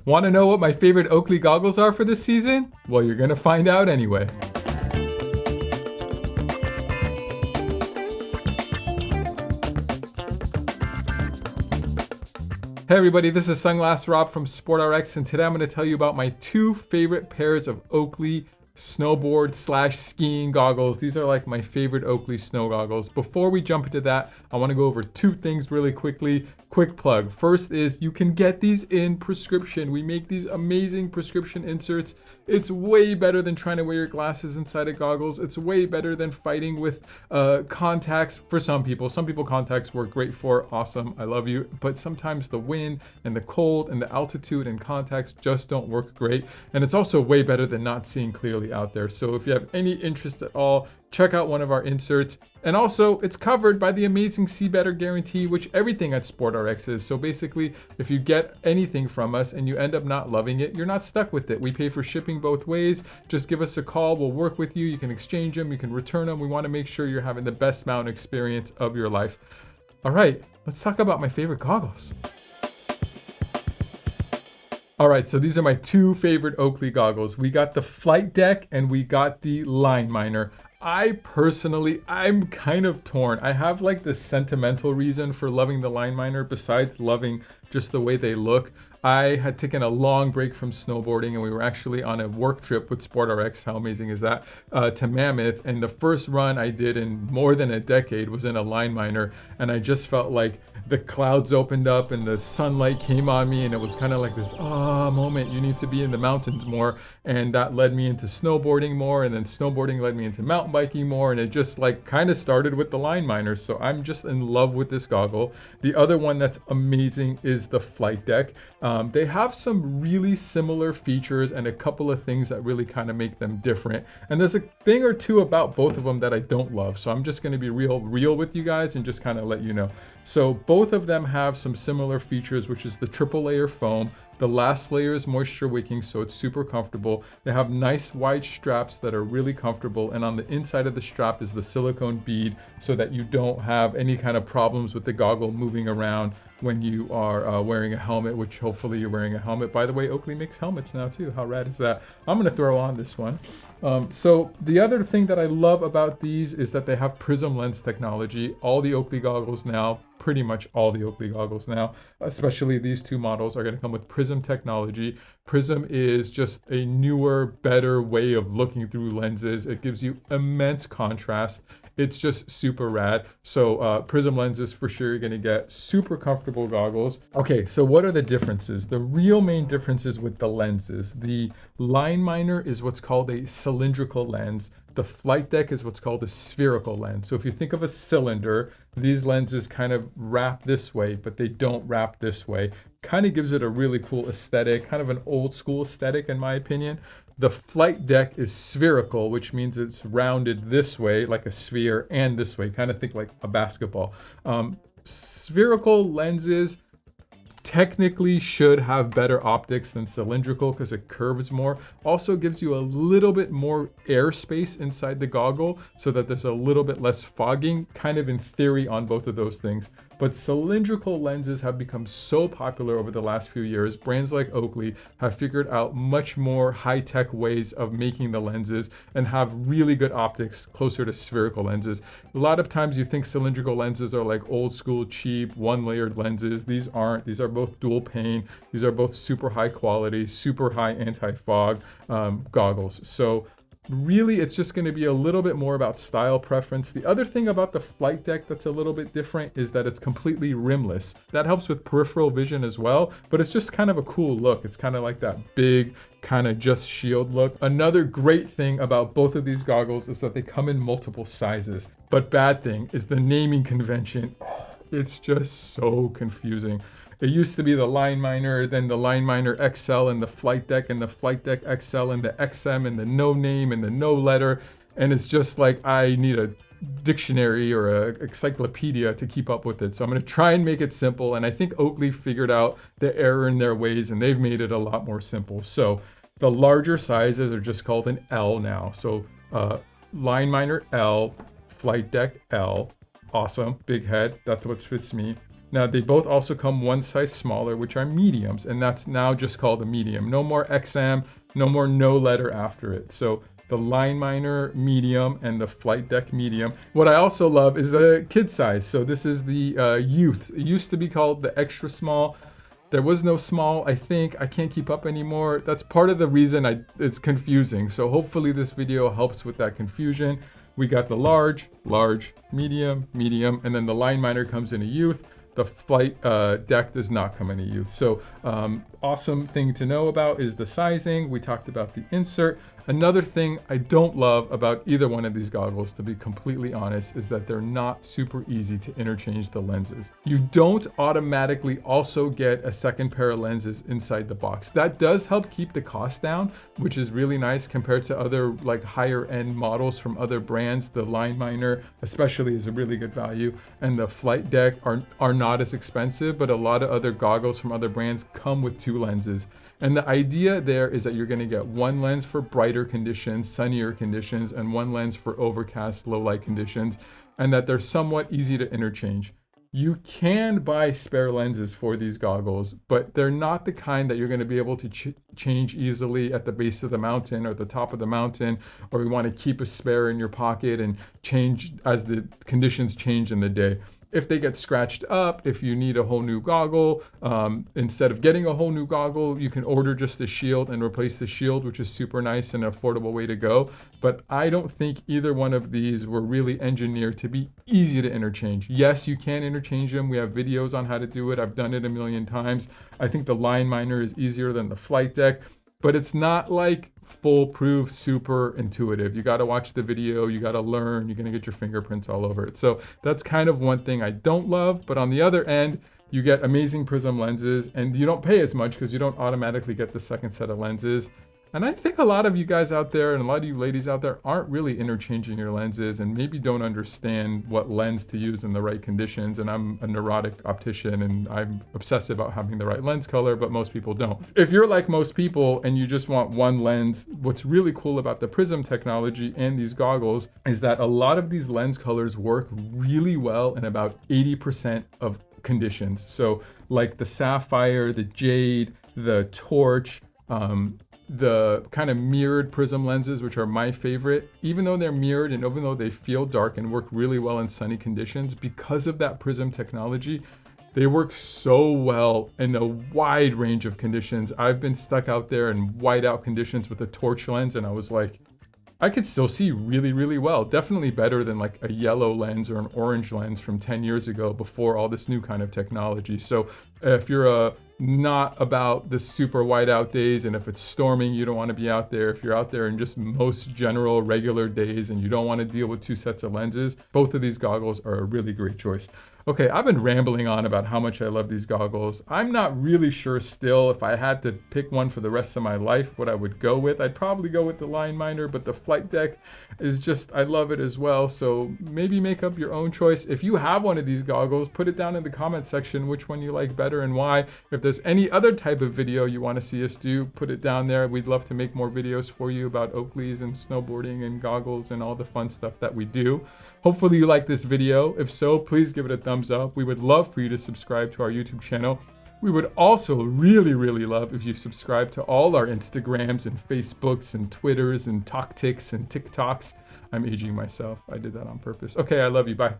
Want to know what my favorite Oakley goggles are for this season? Well, you're going to find out anyway. Hey everybody, this is Sunglass Rob from SportRx, and today I'm going to tell you about my two favorite pairs of Oakley snowboard/skiing goggles. These are like my favorite Oakley snow goggles. Before we jump into that, I want to go over two things really quickly. Quick plug. First is you can get these in prescription. We make these amazing prescription inserts. It's way better than trying to wear your glasses inside of goggles. It's way better than fighting with contacts for some people. Some people contacts work great for. Awesome. I love you. But sometimes the wind and the cold and the altitude and contacts just don't work great. And it's also way better than not seeing clearly out there. So if you have any interest at all, check out one of our inserts. And also, it's covered by the amazing See Better guarantee, which everything at SportRx is. So basically, if you get anything from us and you end up not loving it, you're not stuck with it. We pay for shipping both ways. Just give us a call. We'll work with you. You can exchange them. You can return them. We want to make sure you're having the best mountain experience of your life. All right, let's talk about my favorite goggles. All right, so these are my two favorite Oakley goggles. We got the Flight Deck and we got the Line Miner. I'm kind of torn. I have like this sentimental reason for loving the Line Miner besides loving just the way they look. I had taken a long break from snowboarding and we were actually on a work trip with SportRx. How amazing is that? To Mammoth. And the first run I did in more than a decade was in a Line Miner. And I just felt like the clouds opened up and the sunlight came on me and it was kind of like this moment. You need to be in the mountains more. And that led me into snowboarding more, and then snowboarding led me into mountain biking more, and it just like kind of started with the Line Miner. So I'm just in love with this goggle. The other one that's amazing is the Flight Deck. They have some really similar features and a couple of things that really kind of make them different. And there's a thing or two about both of them that I don't love. So I'm just going to be real with you guys and just kind of let you know. So both of them have some similar features, which is the triple layer foam. The last layer is moisture wicking, so it's super comfortable. They have nice wide straps that are really comfortable, and on the inside of the strap is the silicone bead so that you don't have any kind of problems with the goggle moving around when you are wearing a helmet, which hopefully you're wearing a helmet. By the way, Oakley makes helmets now too. How rad is that? I'm gonna throw on this one. So the other thing that I love about these is that they have prism lens technology. All the Oakley goggles now, pretty much all the Oakley goggles now, especially these two models, are going to come with prism technology. Prism is just a newer, better way of looking through lenses. It gives you immense contrast. It's just super rad. So prism lenses for sure, you're going to get super comfortable goggles. Okay, so what are the differences? The real main differences with the lenses. The Line Miner is what's called a cylindrical lens. The Flight Deck is what's called a spherical lens. So if you think of a cylinder, these lenses kind of wrap this way, but they don't wrap this way. Kind of gives it a really cool aesthetic, kind of an old school aesthetic in my opinion. The Flight Deck is spherical, which means it's rounded this way, like a sphere, and this way. Kind of think like a basketball. Spherical lenses technically should have better optics than cylindrical because it curves more. Also gives you a little bit more airspace inside the goggle so that there's a little bit less fogging, kind of in theory on both of those things. But cylindrical lenses have become so popular over the last few years. Brands like Oakley have figured out much more high-tech ways of making the lenses and have really good optics closer to spherical lenses. A lot of times you think cylindrical lenses are like old school, cheap, one-layered lenses. These aren't. These are both dual pane. These are both super high quality, super high anti-fog goggles. So really, it's just going to be a little bit more about style preference. The other thing about the Flight Deck that's a little bit different is that it's completely rimless. That helps with peripheral vision as well, but it's just kind of a cool look. It's kind of like that big, kind of just shield look. Another great thing about both of these goggles is that they come in multiple sizes. But bad thing is the naming convention. It's just so confusing. It used to be the Line Miner, then the Line Miner XL and the Flight Deck and the Flight Deck XL and the XM and the no name and the no letter. And it's just like I need a dictionary or an encyclopedia to keep up with it. So I'm going to try and make it simple. And I think Oakley figured out the error in their ways and they've made it a lot more simple. So the larger sizes are just called an L now. So Line Miner L, Flight Deck L. Awesome. Big head. That's what fits me. Now, they both also come one size smaller, which are mediums, and that's now just called a medium. No more XM, no more no letter after it. So the line miner medium and the flight deck medium. What I also love is the kid size. So this is the youth. It used to be called the extra small. There was no small, I think. I can't keep up anymore. That's part of the reason it's confusing. So hopefully this video helps with that confusion. We got the large, medium, and then the line miner comes in a youth. The flight deck does not come in a youth. So awesome thing to know about is the sizing. We talked about the insert. Another thing I don't love about either one of these goggles, to be completely honest, is that they're not super easy to interchange the lenses. You don't automatically also get a second pair of lenses inside the box. That does help keep the cost down, which is really nice compared to other like higher end models from other brands. The line miner especially is a really good value, and the flight deck are not as expensive, but a lot of other goggles from other brands come with two lenses. And the idea there is that you're going to get one lens for brighter conditions, sunnier conditions, and one lens for overcast, low light conditions, and that they're somewhat easy to interchange. You can buy spare lenses for these goggles, but they're not the kind that you're going to be able to change easily at the base of the mountain or the top of the mountain, or you want to keep a spare in your pocket and change as the conditions change in the day. If they get scratched up, if you need a whole new goggle, instead of getting a whole new goggle, you can order just the shield and replace the shield, which is super nice and an affordable way to go. But I don't think either one of these were really engineered to be easy to interchange. Yes, you can interchange them. We have videos on how to do it. I've done it a million times. I think the line miner is easier than the flight deck, but it's not like foolproof, super intuitive. You got to watch the video, you got to learn, you're going to get your fingerprints all over it. So that's kind of one thing I don't love. But on the other end, you get amazing prism lenses and you don't pay as much because you don't automatically get the second set of lenses. And I think a lot of you guys out there and a lot of you ladies out there aren't really interchanging your lenses and maybe don't understand what lens to use in the right conditions. And I'm a neurotic optician and I'm obsessive about having the right lens color, but most people don't. If you're like most people and you just want one lens, what's really cool about the prism technology and these goggles is that a lot of these lens colors work really well in about 80% of conditions. So like the sapphire, the jade, the torch, the kind of mirrored prism lenses, which are my favorite, even though they're mirrored and even though they feel dark and work really well in sunny conditions, because of that prism technology, they work so well in a wide range of conditions. I've been stuck out there in whiteout conditions with a torch lens and I was like, I could still see really, really well. Definitely better than like a yellow lens or an orange lens from 10 years ago before all this new kind of technology. So if you're not about the super whiteout days and if it's storming, you don't want to be out there. If you're out there in just most general regular days and you don't want to deal with two sets of lenses, both of these goggles are a really great choice. Okay, I've been rambling on about how much I love these goggles. I'm not really sure still if I had to pick one for the rest of my life what I would go with. I'd probably go with the line miner, but the flight deck is just, I love it as well. So maybe make up your own choice. If you have one of these goggles, put it down in the comment section which one you like better and why. If there's any other type of video you want to see us do, put it down there. We'd love to make more videos for you about Oakleys and snowboarding and goggles and all the fun stuff that we do. Hopefully you like this video. If so, please give it a thumbs up. We would love for you to subscribe to our YouTube channel. We would also really, really love if you subscribe to all our Instagrams and Facebooks and Twitters and TokTiks and TikToks. I'm aging myself. I did that on purpose. Okay, I love you. Bye.